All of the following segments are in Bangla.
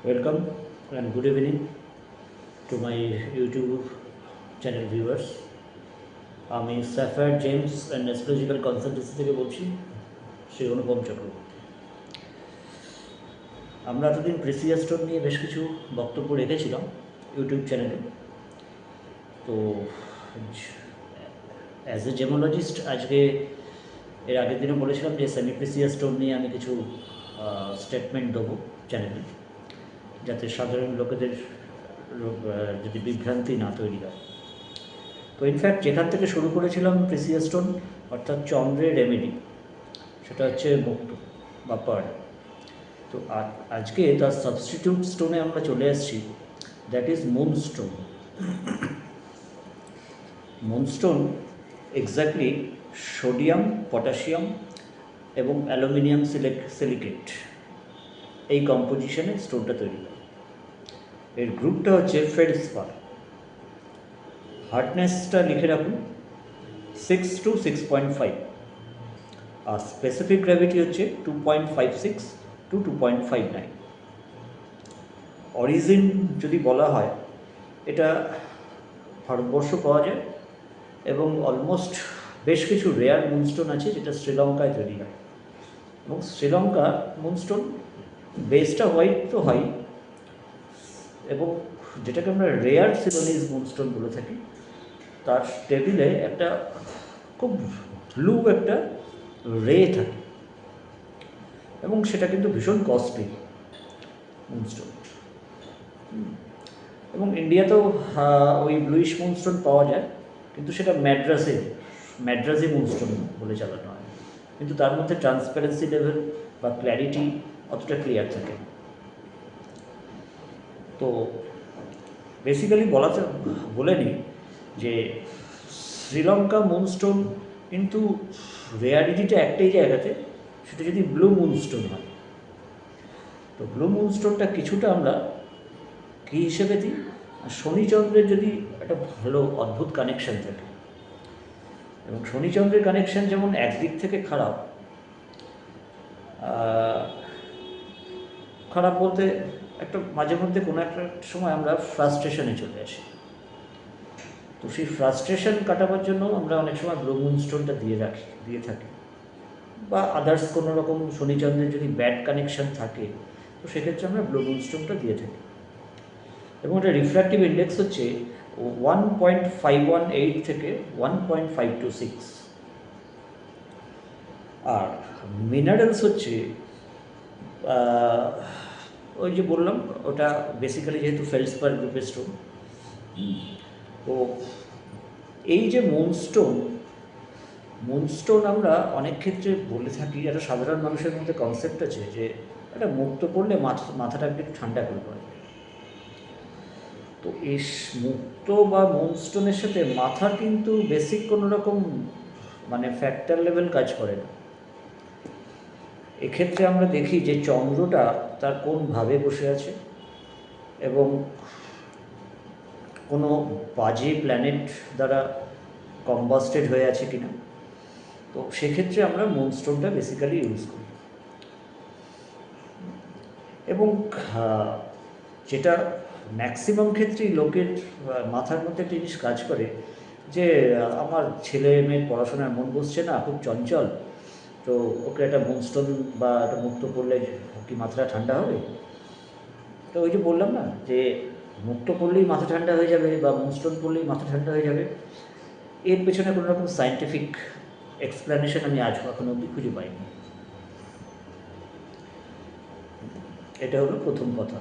Welcome and good evening to my YouTube channel viewers. আমি sapphire James and astrological consultancy থেকে বলছি, শ্রী অনুপম চক্রবর্তী। আমরা এতদিন প্রেসিয়াস স্টোন নিয়ে বেশ কিছু বক্তব্য রেখেছিলাম ইউটিউব চ্যানেলে। তো অ্যাজ এ জেমোলজিস্ট আজকে এর আগের দিনও বলেছিলাম যে সেমি প্রেসিয়াস স্টোন নিয়ে আমি কিছু স্টেটমেন্ট দেবো চ্যানেলে, যাতে সাধারণ লোকেদের যদি বিভ্রান্তি না তৈরি হয়। তো ইনফ্যাক্ট যেখান থেকে শুরু করেছিলাম প্রেসিয়াস স্টোন অর্থাৎ চন্দ্রের রেমেডি, সেটা হচ্ছে মুক্ত বা পার্ল। তো আজকে তার সাবস্টিটিউট স্টোনে আমরা চলে আসছি, that is moonstone. Moonstone exactly sodium, potassium এবং অ্যালুমিনিয়াম সিলিকেট এই কম্পোজিশনে স্টোনটা তৈরি হয়। এর গ্রুপটা হচ্ছে ফেল্ডস্পার। হার্ডনেসটা লিখে রাখুন 6 to 6.5, আর স্পেসিফিক গ্র্যাভিটি হচ্ছে 2.56 to 2.59। অরিজিন যদি বলা হয়, এটা ভারতবর্ষ পাওয়া যায় এবং অলমোস্ট বেশ কিছু রেয়ার মুনস্টোন আছে যেটা শ্রীলঙ্কায় তৈরি হয়। এবং শ্রীলঙ্কা মুনস্টোন বেসটা হোয়াইট তো হয়, এবং যেটাকে আমরা রেয়ার সিলোনিজ মুনস্টোন বলে থাকি, তার টেবিলে একটা খুব ব্লু একটা রে থাকে এবং সেটা কিন্তু ভীষণ কস্টলি মুনস্টোন। এবং ইন্ডিয়াতেও ওই ব্লুইশ মুনস্টোন পাওয়া যায়, কিন্তু সেটা ম্যাড্রাসি মুনস্টোন বলে চালানো হয়, কিন্তু তার মধ্যে ট্রান্সপারেন্সি লেভেল বা ক্ল্যারিটি অতটা ক্লিয়ার থাকে। তো বেসিক্যালি বলে নিই যে শ্রীলঙ্কা মুনস্টোন কিন্তু রেয়ারিটিটা একটাই জায়গাতে, সেটা যদি ব্লু মুনস্টোন হয়। তো ব্লু মুনস্টোনটা কিছুটা আমরা কী হিসেবে দিই, শনিচন্দ্রের যদি একটা ভালো অদ্ভুত কানেকশান থাকে, এবং শনিচন্দ্রের কানেকশান যেমন একদিক থেকে খারাপ বলতে একটা মাঝে মধ্যে কোনো একটা সময় আমরা ফ্রাস্ট্রেশনে চলে আসি। তো সেই ফ্রাস্ট্রেশন কাটাবার জন্য আমরা অনেক সময় ব্লু মুনস্টোনটা দিয়ে থাকি, বা আদার্স কোনো রকম শনিচন্দ্রের যদি ব্যাড কানেকশান থাকে, তো সেক্ষেত্রে আমরা ব্লু মুনস্টোনটা দিয়ে থাকি। এবং এটা রিফ্র্যাক্টিভ ইন্ডেক্স হচ্ছে 1.518 থেকে 1.526, আর মিনারেলস হচ্ছে ওই যে বললাম, ওটা বেসিক্যালি যেহেতু ফেল্ডস্পার গ্রুপের স্টোন। তো এই যে মুনস্টোন আমরা অনেক ক্ষেত্রে বলে থাকি, একটা সাধারণ মানুষের মধ্যে কনসেপ্ট আছে যে এটা মুক্ত করলে মাথাটা একটু ঠান্ডা করে পড়ে। তো এই মুক্ত বা মুনস্টোনের সাথে মাথার কিন্তু বেসিক কোনো রকম ফ্যাক্টর লেভেল কাজ করে না। এক্ষেত্রে আমরা দেখি যে চন্দ্রটা তার কোন ভাবে বসে আছে এবং কোনো বাজে প্ল্যানেট দ্বারা কম্বাস্টেড হয়ে আছে কিনা। তো সেক্ষেত্রে আমরা মুনস্টোনটা বেসিক্যালি ইউজ করি। এবং যেটা ম্যাক্সিমাম ক্ষেত্রেই লোকের মাথার মধ্যে একটা জিনিস কাজ করে যে আমার ছেলে মেয়ের পড়াশোনায় মন বসছে না, খুব চঞ্চল, তো ওকে একটা মুনস্টোন বা একটা মুক্ত করলে কি মাথাটা ঠান্ডা হবে? তো ওই যে বললাম না যে মুক্ত করলেই মাথা ঠান্ডা হয়ে যাবে বা মুনস্টোন করলেই মাথা ঠান্ডা হয়ে যাবে, এর পেছনে কোনো রকম সায়েন্টিফিক এক্সপ্লেনেশন আমি আজ এখনো অবধি খুঁজে পাইনি। এটা হলো প্রথম কথা।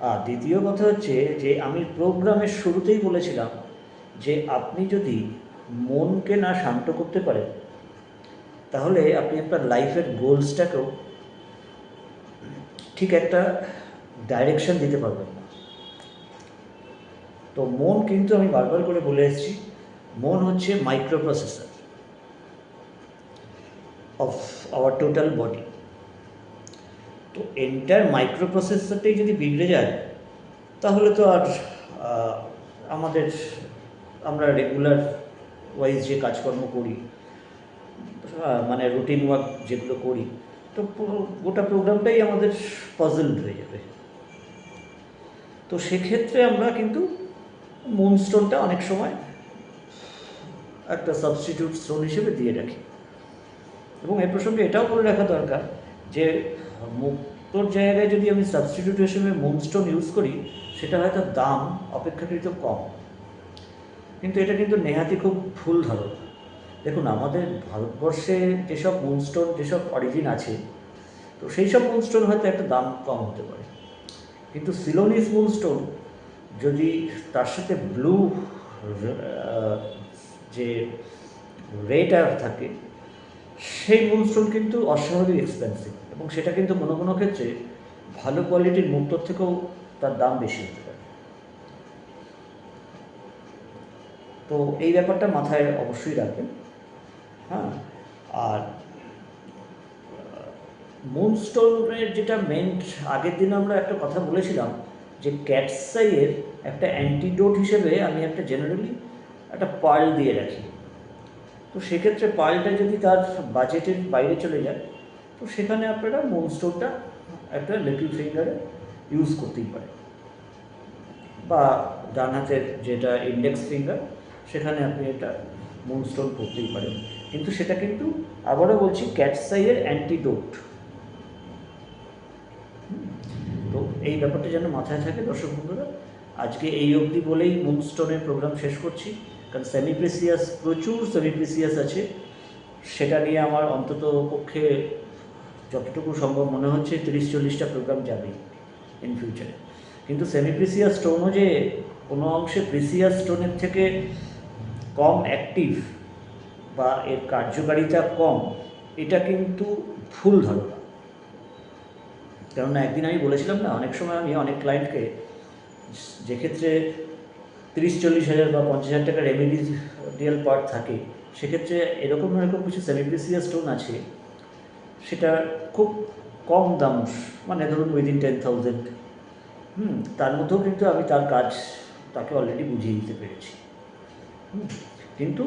আর দ্বিতীয় কথা হচ্ছে যে আমি প্রোগ্রামের শুরুতেই বলেছিলাম যে আপনি যদি মনকে না শান্ত করতে পারেন, তাহলে আপনি আপনার লাইফের গোলসটাকেও ঠিক একটা ডাইরেকশন দিতে পারবেন না। তো মন কিন্তু আমি বারবার করে বলে এসেছি, মন হচ্ছে micro processor of our total body. তো এন্টায়ার মাইক্রো প্রসেসরটাই যদি বিগড়ে যায়, তাহলে তো আর আমরা রেগুলার ওয়াইজ যে কাজকর্ম করি, রুটিন ওয়ার্ক যেগুলো করি, তো গোটা প্রোগ্রামটাই আমাদের পজলড হয়ে যাবে। তো সেক্ষেত্রে আমরা কিন্তু মুনস্টোনটা অনেক সময় একটা সাবস্টিটিউট স্টোন হিসেবে দিয়ে রাখি। এবং এই প্রসঙ্গে এটাও বলে রাখা দরকার যে মুক্তোর জায়গায় যদি আমি সাবস্টিটিউট হিসেবে মুনস্টোন ইউজ করি, সেটা হয়তো দাম অপেক্ষাকৃত কম, কিন্তু এটা কিন্তু নেহাতি খুব ভুল ধারণা। দেখুন, আমাদের ভারতবর্ষে যেসব মুনস্টোন, যেসব অরিজিন আছে, তো সেই সব মুনস্টোন হয়তো একটা দাম কম হতে পারে, কিন্তু সিলোনিস মুনস্টোন যদি তার সাথে ব্লু যে রেটা থাকে, সেই মুনস্টোন কিন্তু অস্বাভাবিক এক্সপেন্সিভ, এবং সেটা কিন্তু কোনো কোনো ক্ষেত্রে ভালো কোয়ালিটির মুক্তোর থেকেও তার দাম বেশি হতে পারে। তো এই ব্যাপারটা মাথায় অবশ্যই রাখবেন। হ্যাঁ, আর মুনস্টোনের যেটা মেন, আগের দিন আমরা একটা কথা বলেছিলাম যে ক্যাটসাইয়ের একটা অ্যান্টিডোট হিসেবে আমি একটা জেনারেলি একটা পার্ল দিয়ে রাখি। তো সেক্ষেত্রে পার্লটা যদি তার বাজেটের বাইরে চলে যায়, তো সেখানে আপনারা মুনস্টোনটা একটা লিটল ফিঙ্গারে ইউজ করতেই পারেন, বা ডান হাতের যেটা ইন্ডেক্স ফিঙ্গার, সেখানে আপনি এটা মুনস্টোন করতেই পারেন, কিন্তু সেটা কিন্তু আবারও বলছি ক্যাটসাইয়ের অ্যান্টিডোট। তো এই ব্যাপারটা যেন মাথায় থাকে দর্শক বন্ধুরা। আজকে এই অবধি বলেই মুনস্টোনের প্রোগ্রাম শেষ করছি, কারণ সেমিপ্রেসিয়াস, প্রচুর সেমিপ্রেসিয়াস আছে, সেটা নিয়ে আমার অন্তত পক্ষে যতটুকু সম্ভব মনে হচ্ছে 30-40টা প্রোগ্রাম যাবেই ইন ফিউচারে। কিন্তু সেমিপ্রেসিয়াস স্টোনও যে কোনো অংশে প্রেসিয়াস স্টোনের থেকে কম অ্যাক্টিভ বা এর কার্যকারিতা কম, এটা কিন্তু ভুল ধারণা। কেননা একদিন আমি বলেছিলাম না, অনেক সময় আমি অনেক ক্লায়েন্টকে, যে ক্ষেত্রে 30-40 হাজার বা 50,000 টাকা রেমিডিয়াল পার্ট থাকে, সেক্ষেত্রে এরকম কিছু সেমিপ্রেসিয়াস স্টোন আছে, সেটা খুব কম দাম, মানে ধরুন উইদিন 10,000, তার মধ্যেও কিন্তু আমি তার কাজ তাকে অলরেডি বুঝিয়ে দিতে পেরেছি। কিন্তু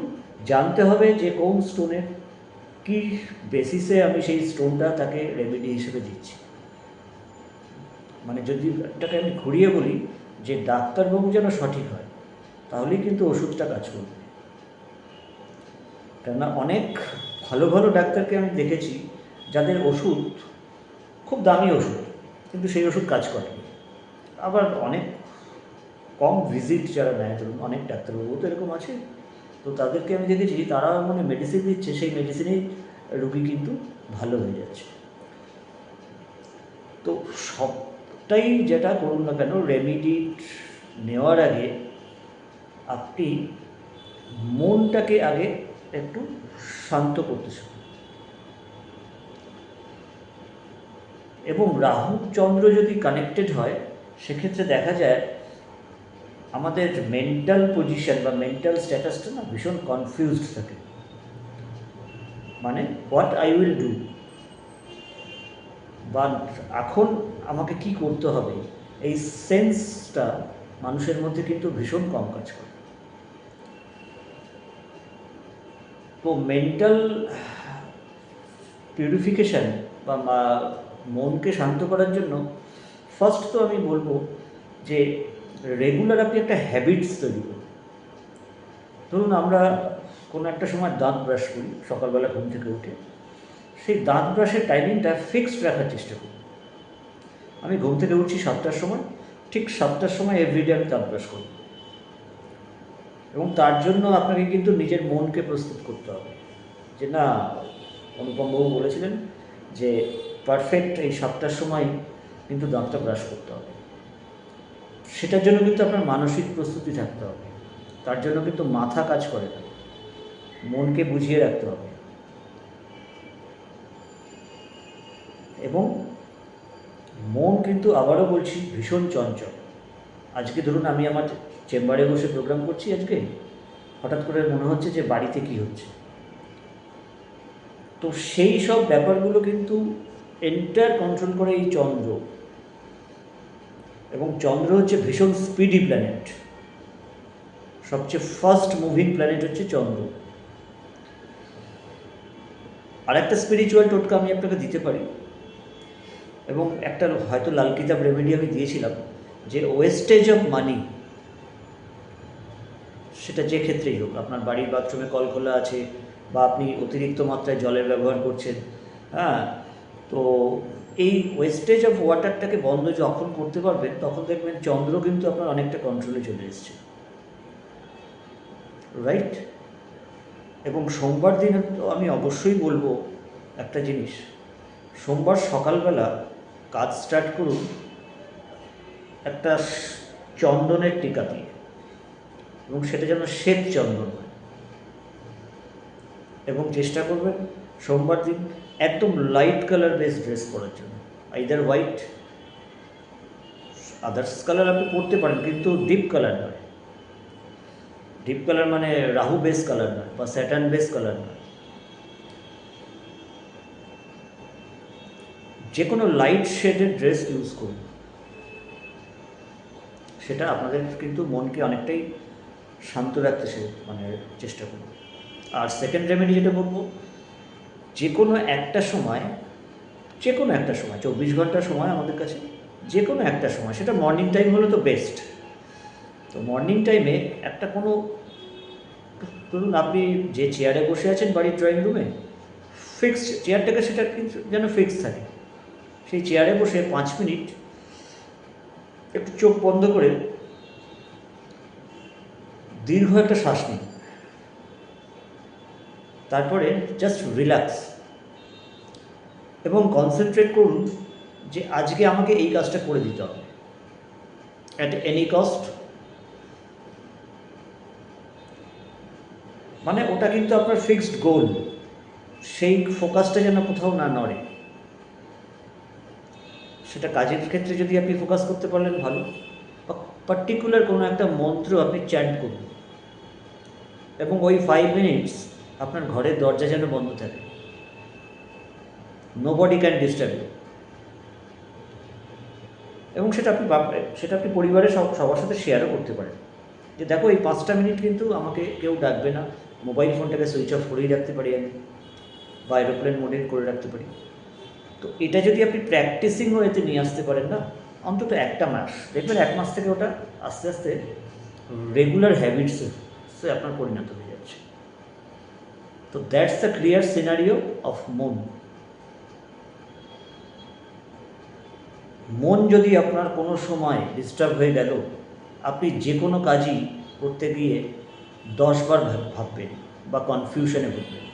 জানতে হবে যে কোন স্টোনের কী বেসিসে আমি সেই স্টোনটা তাকে রেমেডি হিসেবে দিচ্ছি। মানে যদি এটাকে আমি ঘুরিয়ে বলি যে ডাক্তারবাবু যেন সঠিক হয়, তাহলেই কিন্তু ওষুধটা কাজ করবে। কেননা অনেক ভালো ভালো ডাক্তারকে আমি দেখেছি যাদের ওষুধ খুব দামি ওষুধ, কিন্তু সেই ওষুধ কাজ করে। আবার অনেক কম ভিজিট যারা নেয়, ধরুন অনেক ডাক্তারবাবু তো এরকম আছে, তো তাদেরকে আমি দেখেছি তারা মানে মেডিসিন দিচ্ছে, সেই মেডিসিনেই রুগী কিন্তু ভালো হয়ে যাচ্ছে। তো সবটাই যেটা করুন না কেন, রেমিডি নেওয়ার আগে আপনি মনটাকে আগে একটু শান্ত করতে শিখুন। এবং রাহু চন্দ্র যদি কানেক্টেড হয়, সেক্ষেত্রে দেখা যায় আমাদের মেন্টাল পজিশন বা মেন্টাল স্ট্যাটাসটা না ভীষণ কনফিউজড থাকে। মানে হোয়াট আই উইল ডু, বা এখন আমাকে কি করতে হবে, এই সেন্সটা মানুষের মধ্যে কিন্তু ভীষণ কম কাজ করে। তো মেন্টাল পিউরিফিকেশান বা মনকে শান্ত করার জন্য ফার্স্ট তো আমি বলবো যে রেগুলার আপনি একটা হ্যাবিটস তৈরি করুন। ধরুন আমরা কোনো একটা সময় দাঁত ব্রাশ করি সকালবেলা ঘুম থেকে উঠে, সেই দাঁত ব্রাশের টাইমিংটা ফিক্সড রাখার চেষ্টা করি। আমি ঘুম থেকে উঠছি 7টার সময়, ঠিক 7টার সময় এভরিডে আমি দাঁত ব্রাশ করি। এবং তার জন্য আপনাকে কিন্তু নিজের মনকে প্রস্তুত করতে হবে যে না, অনুপমবাবু বলেছিলেন যে পারফেক্ট এই 7টার সময় কিন্তু দাঁতটা ব্রাশ করতে হবে। সেটার জন্য কিন্তু আপনার মানসিক প্রস্তুতি থাকতে হবে, তার জন্য কিন্তু মাথা কাজ করে না, মনকে বুঝিয়ে রাখতে হবে। এবং মন কিন্তু আবারও বলছি ভীষণ চঞ্চল। আজকে ধরুন আমি আমার চেম্বারে বসে প্রোগ্রাম করছি, আজকে হঠাৎ করে মনে হচ্ছে যে বাড়িতে কি হচ্ছে। তো সেই সব ব্যাপারগুলো কিন্তু এন্টায়ার কন্ট্রোল করে এই চন্দ্র, এবং চন্দ্র হচ্ছে ভীষণ স্পিডি প্ল্যানেট, সবচেয়ে ফাস্ট মুভিং প্ল্যানেট হচ্ছে চন্দ্র। আর একটা স্পিরিচুয়াল টোটকা আমি আপনাকে দিতে পারি, এবং একটা হয়তো লাল কিতাব রেমেডি আমি দিয়েছিলাম, যে ওয়েস্টেজ অফ মানি, সেটা যে ক্ষেত্রেই হোক, আপনার বাড়ির বাথরুমে কল খোলা আছে বা আপনি অতিরিক্ত মাত্রায় জলের ব্যবহার করছেন, হ্যাঁ, তো এই ওয়েস্টেজ অফ ওয়াটারটাকে বন্ধ যখন করতে পারবেন তখন দেখবেন চন্দ্র কিন্তু আপনার অনেকটা কন্ট্রোলে চলে এসছে, রাইট? এবং সোমবার দিনে তো আমি অবশ্যই বলবো একটা জিনিস, সোমবার সকালবেলা কাজ স্টার্ট করুন একটা চন্দনের টিকা দিয়ে, এবং সেটা যেন শ্বেত চন্দন হয়, এবং চেষ্টা করবেন সোমবার দিন একদম লাইট কালার বেস ড্রেস পরার জন্য, আইদার হোয়াইট, আদার্স কালার আপনি পরতে পারেন কিন্তু ডিপ কালার নয়। ডিপ কালার মানে রাহু বেস কালার নয় বা স্যাটার্ন বেস কালার নয়, যে কোনো লাইট শেডের ড্রেস ইউজ করুন, সেটা আপনাদের কিন্তু মনকে অনেকটাই শান্ত রাখতে মানে চেষ্টা করুন। আর সেকেন্ড রেমেডি যেটা বলবো, যে কোনো একটা সময় 24 ঘন্টা সময় আমাদের কাছে, যে কোনো একটা সময়, সেটা মর্নিং টাইম হলো তো বেস্ট। তো মর্নিং টাইমে একটা কোনো, ধরুন আপনি যে চেয়ারে বসে আছেন বাড়ির ড্রয়িং রুমে, ফিক্সড চেয়ারটাকে সেটা কিন্তু যেন ফিক্স থাকে, সেই চেয়ারে বসে 5 মিনিট একটু চোখ বন্ধ করে দীর্ঘ একটা শ্বাস নিন, তারপরে জাস্ট রিল্যাক্স এবং কনসেন্ট্রেট করুন যে আজকে আমাকে এই কাজটা করে দিতে হবে অ্যাট এনি কস্ট। মানে ওটা কিন্তু আপনার ফিক্সড গোল, সেই ফোকাসটা যেন কোথাও না নড়ে। সেটা কাজের ক্ষেত্রে যদি আপনি ফোকাস করতে পারলেন ভালো, পার্টিকুলার কোনো একটা মন্ত্র আপনি চ্যান্ট করুন, এবং ওই 5 মিনিটস আপনার ঘরের দরজা যেন বন্ধ থাকে, নোবডি ক্যান ডিস্টার্ব ইউ। এবং সেটা আপনি পরিবারের সবার সাথে শেয়ারও করতে পারেন, যে দেখো এই 5টা মিনিট কিন্তু আমাকে কেউ ডাকবে না, মোবাইল ফোনটাকে সুইচ অফ করেই রাখতে পারি আমি, বা এরোপ্লেন মোডে করে রাখতে পারি। তো এটা যদি আপনি প্র্যাকটিসিং ওয়েতে নিয়ে আসতে পারেন না, অন্তত 1 মাস, দেখবেন 1 মাস থেকে ওটা আস্তে আস্তে রেগুলার হ্যাবিটসে আপনার পরিণত হয়ে যাচ্ছে। তো that's the clear scenario of moon. মন যদি আপনার কোনো সময় ডিস্টার্ব হয়ে গেল, আপনি যে কোনো কাজই করতে গিয়ে 10 বার ভাববেন বা কনফিউশনে ভুগবেন।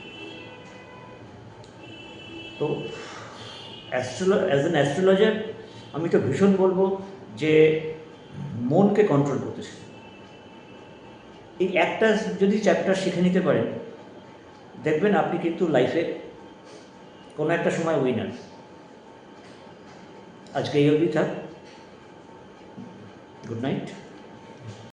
তো অ্যাজ অ্যান অ্যাস্ট্রোলজার আমি তো ভীষণ বলবো যে মনকে কন্ট্রোল করতে শিখুন। এই একটা যদি চ্যাপ্টার শিখে নিতে পারেন, দেখবেন আপনি কিন্তু লাইফে কোনো একটা সময় উইনার। আজকে এই অবধি থাক। Good night.